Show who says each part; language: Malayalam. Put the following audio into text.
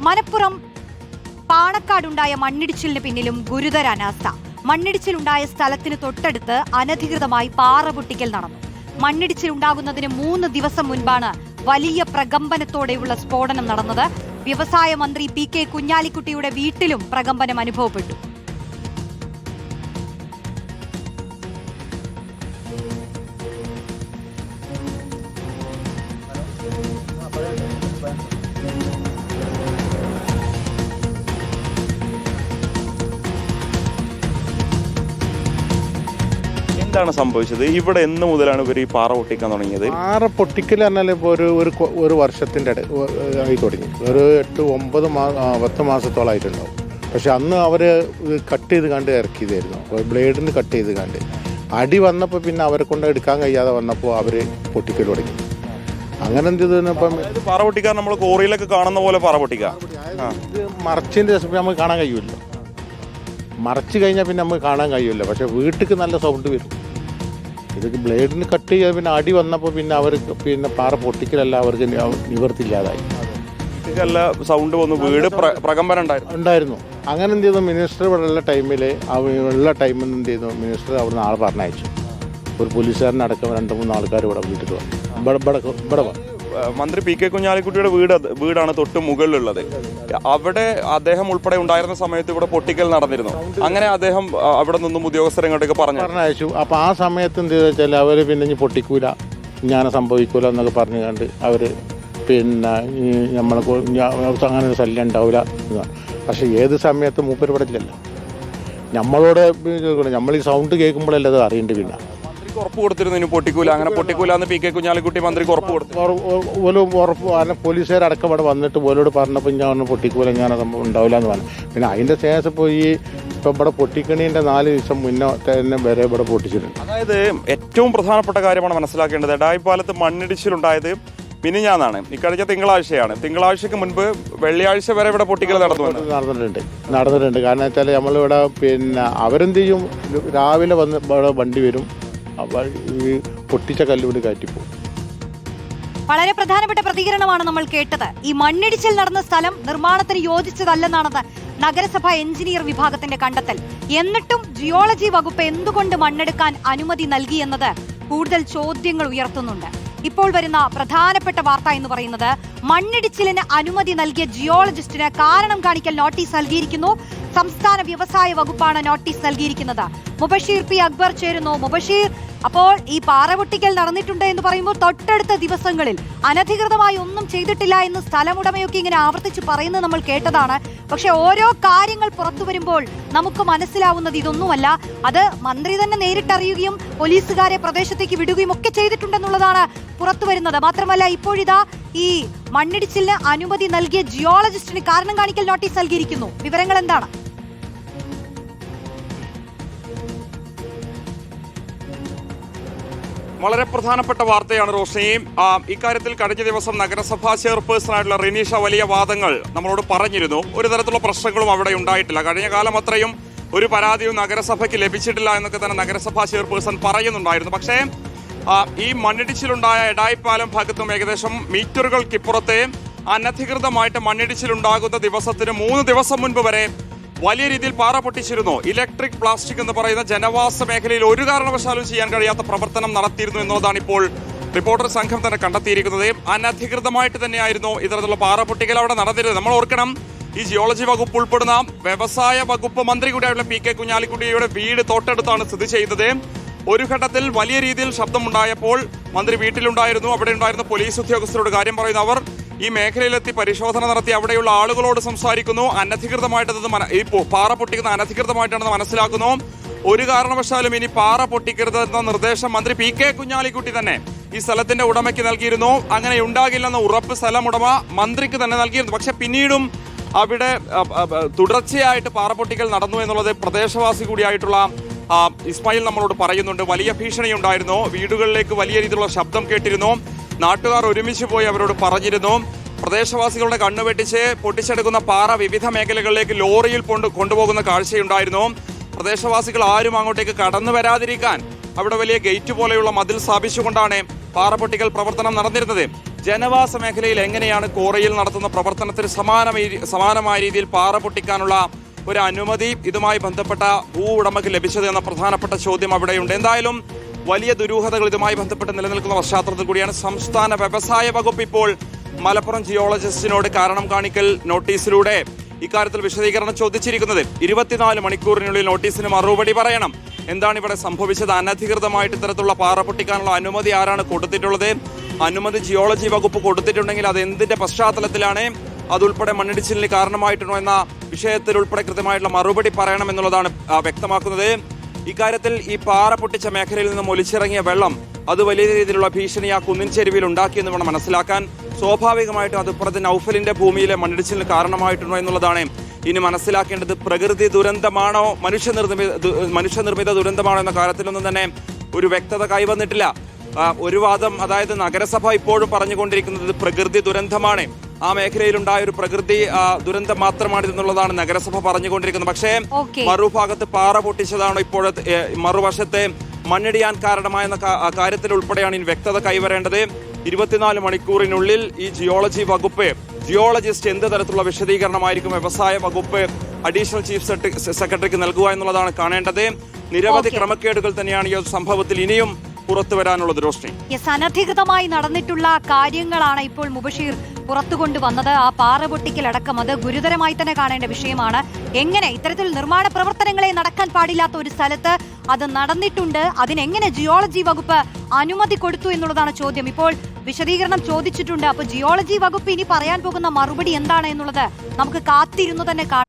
Speaker 1: മലപ്പുറം പാണക്കാടുണ്ടായ മണ്ണിടിച്ചിലിന് പിന്നിലും ഗുരുതര അനാസ്ഥ. മണ്ണിടിച്ചിലുണ്ടായ സ്ഥലത്തിന് തൊട്ടടുത്ത് അനധികൃതമായി പാറ പൊട്ടിക്കൽ നടന്നു. മണ്ണിടിച്ചിലുണ്ടാകുന്നതിന് 3 ദിവസം മുൻപാണ് വലിയ പ്രകമ്പനത്തോടെയുള്ള സ്ഫോടനം നടന്നത്. വ്യവസായ മന്ത്രി പി.കെ. കുഞ്ഞാലിക്കുട്ടിയുടെ വീട്ടിലും പ്രകമ്പനം അനുഭവപ്പെട്ടു.
Speaker 2: എന്താണ് സംഭവിച്ചത്? ഇവിടെ എന്ന് മുതലാണ് ഇവർ ഈ പാറ പൊട്ടിക്കാൻ തുടങ്ങിയത്?
Speaker 3: പാറ പൊട്ടിക്കൽ പറഞ്ഞാൽ ഇപ്പോൾ ഒരു വർഷത്തിൻ്റെ ആയി തുടങ്ങി. ഒരു 8-9 മാസത്തോളമായിട്ടുണ്ടാവും. പക്ഷെ അന്ന് അവർ കട്ട് ചെയ്ത് കണ്ട് ഇറക്കിയതായിരുന്നു. അപ്പോൾ ബ്ലേഡിന് കട്ട് ചെയ്ത് കണ്ട് അടി വന്നപ്പോൾ പിന്നെ അവരെ കൊണ്ട് എടുക്കാൻ കഴിയാതെ വന്നപ്പോൾ അവർ പൊട്ടിക്കൽ തുടങ്ങി. അങ്ങനെ എന്ത് ചെയ്തപ്പം
Speaker 2: പാറ പൊട്ടിക്കാൻ നമ്മൾ കോറിയിലൊക്കെ കാണുന്ന പോലെ പാറ പൊട്ടിക്കാം.
Speaker 3: ഇത് മറച്ചതിൻ്റെ രസം നമുക്ക് കാണാൻ കഴിയുമല്ലോ. മറച്ച് കഴിഞ്ഞാൽ പിന്നെ നമുക്ക് കാണാൻ കഴിയില്ല. പക്ഷെ വീട്ടിലേക്ക് നല്ല സൗണ്ട് വരും. ഇതൊക്കെ ബ്ലേഡിന് കട്ട് ചെയ്യാൻ പിന്നെ അടി വന്നപ്പോൾ പിന്നെ അവർക്ക് പിന്നെ പാറ പൊട്ടിക്കലല്ല, അവർക്ക് നിവർത്തില്ലാതായി.
Speaker 2: നല്ല സൗണ്ട് വന്നു. വീട് പ്രകമ്പനം
Speaker 3: ഉണ്ടായിരുന്നു. അങ്ങനെ എന്ത് ചെയ്തു, മിനിസ്റ്റർ ഇവിടെ ഉള്ള ടൈമിൽ ഉള്ള ടൈമിൽ എന്ത് ചെയ്തു, മിനിസ്റ്റർ അവിടെ നിന്ന് ആളെ പറഞ്ഞയച്ചു. ഒരു പോലീസുകാരനടക്കം 2-3 ആൾക്കാർ ഇവിടെ വീട്ടിൽ വന്നു. ഇവിടെ
Speaker 2: മന്ത്രി പി.കെ. കുഞ്ഞാലിക്കുട്ടിയുടെ വീടാണ് തൊട്ട് മുകളിലുള്ളത്. അവിടെ അദ്ദേഹം ഉൾപ്പെടെ ഉണ്ടായിരുന്ന സമയത്ത് ഇവിടെ പൊട്ടിക്കൽ നടന്നിരുന്നു. അങ്ങനെ അദ്ദേഹം അവിടെ നിന്നും ഉദ്യോഗസ്ഥരെ ഇങ്ങോട്ടേക്ക് പറഞ്ഞയച്ചു.
Speaker 3: അപ്പോൾ ആ സമയത്ത് എന്ത് ചെയ്താൽ വെച്ചാൽ അവർ പിന്നെ ഇനി പൊട്ടിക്കൂല, ഞാൻ സംഭവിക്കൂല എന്നൊക്കെ പറഞ്ഞു കണ്ട് അവർ പിന്നെ നമ്മളെ അങ്ങനെ ഒരു ശല്യം ഉണ്ടാവില്ല. പക്ഷെ ഏത് സമയത്ത് മൂപ്പര് ഇവിടെ ഇല്ലല്ലോ. നമ്മളോട് നമ്മൾ ഈ സൗണ്ട് കേൾക്കുമ്പോഴല്ലേ അത് അറിയേണ്ടി. പിന്നെ
Speaker 2: ഉറപ്പ് കൊടുത്തിരുന്നു ഇനി പൊട്ടിക്കൂല, അങ്ങനെ പൊട്ടിക്കൂല എന്ന് പി.കെ. കുഞ്ഞാലിക്കുട്ടി മന്ത്രിക്ക് ഉറപ്പ് കൊടുത്തു.
Speaker 3: ഉറപ്പ് പോലീസുകാരടക്കം ഇവിടെ വന്നിട്ട് പോലോട് പറഞ്ഞപ്പോൾ ഞാൻ പൊട്ടിക്കൂല, ഞാൻ സംഭവം ഉണ്ടാവില്ല എന്ന് പറഞ്ഞു. പിന്നെ അതിൻ്റെ ശേഷം പോയി ഇപ്പം ഇവിടെ പൊട്ടിക്കണീൻ്റെ 4 ദിവസം മുന്നേ തന്നെ വരെ ഇവിടെ പൊട്ടിച്ചിട്ടുണ്ട്.
Speaker 2: അതായത് ഏറ്റവും പ്രധാനപ്പെട്ട കാര്യമാണ് മനസ്സിലാക്കേണ്ടത്. എടായിപ്പാലത്ത് മണ്ണിടിച്ചിലുണ്ടായത് മിനിഞ്ഞാന്നാണ്. ഇക്കഴിഞ്ഞ തിങ്കളാഴ്ചയാണ്. തിങ്കളാഴ്ചക്ക് മുൻപ് വെള്ളിയാഴ്ച വരെ ഇവിടെ പൊട്ടിക്കൽ
Speaker 3: നടന്നിട്ടുണ്ട്. കാരണം വെച്ചാൽ നമ്മളിവിടെ പിന്നെ അവരെന്ത് ചെയ്യും, രാവിലെ വന്ന് ഇവിടെ വണ്ടി വരും, ഈ പൊട്ടിച്ച കല്ലുകൊണ്ട് കയറ്റിപ്പോകും.
Speaker 1: വളരെ പ്രധാനപ്പെട്ട പ്രതികരണമാണ് നമ്മൾ കേട്ടത്. ഈ മണ്ണിടിച്ചിൽ നടന്ന സ്ഥലം നിർമ്മാണത്തിന് യോജിച്ചതല്ലെന്നാണ് നഗരസഭ എഞ്ചിനീയർ വിഭാഗത്തിന്റെ കണ്ടെത്തൽ. എന്നിട്ടും ജിയോളജി വകുപ്പ് എന്തുകൊണ്ട് മണ്ണെടുക്കാൻ അനുമതി നൽകി എന്നത് കൂടുതൽ ചോദ്യങ്ങൾ ഉയർത്തുന്നുണ്ട്. ഇപ്പോൾ വരുന്ന പ്രധാനപ്പെട്ട വാർത്ത എന്ന് പറയുന്നത്, മണ്ണിടിച്ചിലിന് അനുമതി നൽകിയ ജിയോളജിസ്റ്റിന് കാരണം കാണിക്കൽ നോട്ടീസ് നൽകിയിരിക്കുന്നു. സംസ്ഥാന വ്യവസായ വകുപ്പാണ് നോട്ടീസ് നൽകിയിരിക്കുന്നത്. മുബഷീർ പി. അക്ബർ ചേരുന്നു. മുബഷീർ, അപ്പോൾ ഈ പാറ പൊട്ടിക്കൽ നടന്നിട്ടുണ്ട് എന്ന് പറയുമ്പോൾ തൊട്ടടുത്ത ദിവസങ്ങളിൽ അനധികൃതമായി ഒന്നും ചെയ്തിട്ടില്ല എന്ന് സ്ഥലമുടമയൊക്കെ ഇങ്ങനെ ആവർത്തിച്ച് പറയുന്നത് നമ്മൾ കേട്ടതാണ്. പക്ഷെ ഓരോ കാര്യങ്ങൾ പുറത്തു വരുമ്പോൾ നമുക്ക് മനസ്സിലാവുന്നത് ഇതൊന്നുമല്ല. അത് മന്ത്രി തന്നെ നേരിട്ടറിയുകയും പോലീസുകാരെ പ്രദേശത്തേക്ക് വിടുകയും ഒക്കെ ചെയ്തിട്ടുണ്ടെന്നുള്ളതാണ് പുറത്തു വരുന്നത്. മാത്രമല്ല, ഇപ്പോഴിതാ ഈ മണ്ണിടിച്ചിലിന് അനുമതി നൽകിയ ജിയോളജിസ്റ്റിന് കാരണം കാണിക്കൽ നോട്ടീസ് നൽകിയിരിക്കുന്നു. വിവരങ്ങൾ എന്താണ്?
Speaker 2: വളരെ പ്രധാനപ്പെട്ട വാർത്തയാണ് റോഷ്നി. ഇക്കാര്യത്തിൽ കഴിഞ്ഞ ദിവസം നഗരസഭാ ചെയർപേഴ്സണായിട്ടുള്ള റിനീഷ വലിയ വാദങ്ങൾ നമ്മളോട് പറഞ്ഞിരുന്നു. ഒരു തരത്തിലുള്ള പ്രശ്നങ്ങളും അവിടെ ഉണ്ടായിട്ടില്ല. കഴിഞ്ഞ കാലം അത്രയും ഒരു പരാതിയും നഗരസഭയ്ക്ക് ലഭിച്ചിട്ടില്ല എന്നൊക്കെ തന്നെ നഗരസഭാ ചെയർപേഴ്സൺ പറയുന്നുണ്ടായിരുന്നു. പക്ഷേ ഈ മണ്ണിടിച്ചിലുണ്ടായ എടായിപ്പാലം ഭാഗത്തും ഏകദേശം മീറ്ററുകൾക്കിപ്പുറത്തെ അനധികൃതമായിട്ട് മണ്ണിടിച്ചിലുണ്ടാകുന്ന ദിവസത്തിന് 3 ദിവസം മുൻപ് വരെ വലിയ രീതിയിൽ പാറ പൊട്ടിച്ചിരുന്നു. ഇലക്ട്രിക് പ്ലാസ്റ്റിക് എന്ന് പറയുന്ന ജനവാസ മേഖലയിൽ ഒരു കാരണവശാലും ചെയ്യാൻ കഴിയാത്ത പ്രവർത്തനം നടത്തിയിരുന്നു എന്നതാണ് ഇപ്പോൾ റിപ്പോർട്ടർ സംഘം തന്നെ കണ്ടെത്തിയിരിക്കുന്നത്. അനധികൃതമായിട്ട് തന്നെയായിരുന്നു ഇത്തരത്തിലുള്ള പാറ പൊട്ടിക്കൽ അവിടെ നടന്നിരുന്നത്. നമ്മൾ ഓർക്കണം, ഈ ജിയോളജി വകുപ്പ് ഉൾപ്പെടുന്ന വ്യവസായ വകുപ്പ് മന്ത്രി കൂടിയായിട്ടുള്ള പി.കെ. കുഞ്ഞാലിക്കുട്ടിയുടെ വീട് തൊട്ടടുത്താണ് സ്ഥിതി ചെയ്യുന്നത്. ഒരു ഘട്ടത്തിൽ വലിയ രീതിയിൽ ശബ്ദമുണ്ടായപ്പോൾ മന്ത്രി വീട്ടിലുണ്ടായിരുന്നു. അവിടെ ഉണ്ടായിരുന്ന പോലീസ് ഉദ്യോഗസ്ഥരോട് കാര്യം പറയുന്നു. അവർ ഈ മേഖലയിലെത്തി പരിശോധന നടത്തി അവിടെയുള്ള ആളുകളോട് സംസാരിക്കുന്നു. അനധികൃതമായിട്ടത് ഈ പാറ പൊട്ടിക്കുന്ന അനധികൃതമായിട്ടാണെന്ന് മനസ്സിലാക്കുന്നു. ഒരു കാരണവശാലും ഇനി പാറ പൊട്ടിക്കരുത് എന്ന നിർദ്ദേശം മന്ത്രി പി.കെ. കുഞ്ഞാലിക്കുട്ടി തന്നെ ഈ സ്ഥലത്തിന്റെ ഉടമയ്ക്ക് നൽകിയിരുന്നു. അങ്ങനെ ഉണ്ടാകില്ലെന്ന ഉറപ്പ് സ്ഥലം ഉടമ മന്ത്രിക്ക് തന്നെ നൽകിയിരുന്നു. പക്ഷെ പിന്നീടും അവിടെ തുടർച്ചയായിട്ട് പാറ പൊട്ടിക്കൽ നടന്നു എന്നുള്ളത് പ്രദേശവാസി കൂടിയായിട്ടുള്ള ഇസ്മായിൽ നമ്മളോട് പറയുന്നുണ്ട്. വലിയ ഭീഷണി ഉണ്ടായിരുന്നു. വീടുകളിലേക്ക് വലിയ രീതിയിലുള്ള ശബ്ദം കേട്ടിരുന്നു. നാട്ടുകാർ ഒരുമിച്ച് പോയി അവരോട് പറഞ്ഞിരുന്നു. പ്രദേശവാസികളുടെ കണ്ണുവെട്ടിച്ച് പൊട്ടിച്ചെടുക്കുന്ന പാറ വിവിധ മേഖലകളിലേക്ക് ലോറിയിൽ കൊണ്ടുപോകുന്ന കാഴ്ചയുണ്ടായിരുന്നു. പ്രദേശവാസികൾ ആരും അങ്ങോട്ടേക്ക് കടന്നു വരാതിരിക്കാൻ അവിടെ വലിയ ഗേറ്റ് പോലെയുള്ള മതിൽ സ്ഥാപിച്ചുകൊണ്ടാണ് പാറ പൊട്ടിക്കൽ പ്രവർത്തനം നടന്നിരുന്നത്. ജനവാസ മേഖലയിൽ എങ്ങനെയാണ് കോറിയിൽ നടത്തുന്ന പ്രവർത്തനത്തിന് സമാനമായ രീതിയിൽ പാറ പൊട്ടിക്കാനുള്ള ഒരു അനുമതി ഇതുമായി ബന്ധപ്പെട്ട ഭൂ ഉടമയ്ക്ക് ലഭിച്ചത് എന്ന പ്രധാനപ്പെട്ട ചോദ്യം അവിടെയുണ്ട്. എന്തായാലും വലിയ ദുരൂഹതകൾ ഇതുമായി ബന്ധപ്പെട്ട് നിലനിൽക്കുന്ന പശ്ചാത്തലത്തിൽ കൂടിയാണ് സംസ്ഥാന വ്യവസായ വകുപ്പ് ഇപ്പോൾ മലപ്പുറം ജിയോളജിസ്റ്റിനോട് കാരണം കാണിക്കൽ നോട്ടീസിലൂടെ ഇക്കാര്യത്തിൽ വിശദീകരണം ചോദിച്ചിരിക്കുന്നത്. 24 മണിക്കൂറിനുള്ളിൽ നോട്ടീസിന് മറുപടി പറയണം. എന്താണ് ഇവിടെ സംഭവിച്ചത്? അനധികൃതമായിട്ട് ഇത്തരത്തിലുള്ള പാറ പൊട്ടിക്കാനുള്ള അനുമതി ആരാണ് കൊടുത്തിട്ടുള്ളത്? അനുമതി ജിയോളജി വകുപ്പ് കൊടുത്തിട്ടുണ്ടെങ്കിൽ അത് എന്തിന്റെ പശ്ചാത്തലത്തിലാണ്? അതുൾപ്പെടെ മണ്ണിടിച്ചിലിന് കാരണമായിട്ടുണ്ടോ എന്ന വിഷയത്തിൽ ഉൾപ്പെടെ കൃത്യമായിട്ടുള്ള മറുപടി പറയണം എന്നുള്ളതാണ് വ്യക്തമാക്കുന്നത്. ഇക്കാര്യത്തിൽ ഈ പാറ പൊട്ടിച്ച മേഖലയിൽ നിന്നും ഒലിച്ചിറങ്ങിയ വെള്ളം അത് വലിയ രീതിയിലുള്ള ഭീഷണി ആ കുന്നിൻ ചെരുവിൽ ഉണ്ടാക്കിയെന്ന് വേണം മനസ്സിലാക്കാൻ. സ്വാഭാവികമായിട്ടും അതുപ്പുറത്ത് നൗഫലിന്റെ ഭൂമിയിലെ മണ്ണിടിച്ചിലിന് കാരണമായിട്ടുണ്ടോ എന്നുള്ളതാണ് ഇനി മനസ്സിലാക്കേണ്ടത്. പ്രകൃതി ദുരന്തമാണോ മനുഷ്യനിർമ്മിത ദുരന്തമാണോ എന്ന കാര്യത്തിലൊന്നും തന്നെ ഒരു വ്യക്തത കൈവന്നിട്ടില്ല. ഒരു വാദം, അതായത് നഗരസഭ ഇപ്പോഴും പറഞ്ഞുകൊണ്ടിരിക്കുന്നത് പ്രകൃതി ദുരന്തമാണ്, ആ മേഖലയിലുണ്ടായ ഒരു പ്രകൃതി ദുരന്തം മാത്രമാണ് എന്നുള്ളതാണ് നഗരസഭ പറഞ്ഞുകൊണ്ടിരിക്കുന്നത്. പക്ഷേ മറുഭാഗത്ത് പാറ പൊട്ടിച്ചതാണോ ഇപ്പോഴത്തെ മറുവശത്തെ മണ്ണിടിയാൻ കാരണമായെന്ന കാര്യത്തിൽ ഉൾപ്പെടെയാണ് ഇനി വ്യക്തത കൈവരേണ്ടത്. 24 മണിക്കൂറിനുള്ളിൽ ഈ ജിയോളജി വകുപ്പ് ജിയോളജിസ്റ്റ് എന്ത് തരത്തിലുള്ള വിശദീകരണമായിരിക്കും വ്യവസായ വകുപ്പ് അഡീഷണൽ ചീഫ് സെക്രട്ടറിക്ക് നൽകുക എന്നുള്ളതാണ് കാണേണ്ടത്. നിരവധി ക്രമക്കേടുകൾ തന്നെയാണ് ഈ സംഭവത്തിൽ ഇനിയും പുറത്തു വരാനുള്ളത്. റോഷ്നി,
Speaker 1: അനധികൃതമായി നടന്നിട്ടുള്ള കാര്യങ്ങളാണ് ഇപ്പോൾ മുബഷീർ പുറത്തു കൊണ്ടുവന്നത്. ആ പാറ പൊട്ടിക്കലടക്കം അത് ഗുരുതരമായി തന്നെ കാണേണ്ട വിഷയമാണ്. എങ്ങനെ ഇത്തരത്തിൽ നിർമ്മാണ പ്രവർത്തനങ്ങളെ നടക്കാൻ പാടില്ലാത്ത ഒരു സ്ഥലത്ത് അത് നടന്നിട്ടുണ്ട്, അതിനെങ്ങനെ ജിയോളജി വകുപ്പ് അനുമതി കൊടുത്തു എന്നുള്ളതാണ് ചോദ്യം. ഇപ്പോൾ വിശദീകരണം ചോദിച്ചിട്ടുണ്ട്. അപ്പോൾ ജിയോളജി വകുപ്പ് ഇനി പറയാൻ പോകുന്ന മറുപടി എന്താണ് എന്നുള്ളത് നമുക്ക് കാത്തിരുന്നു തന്നെ കാണാം.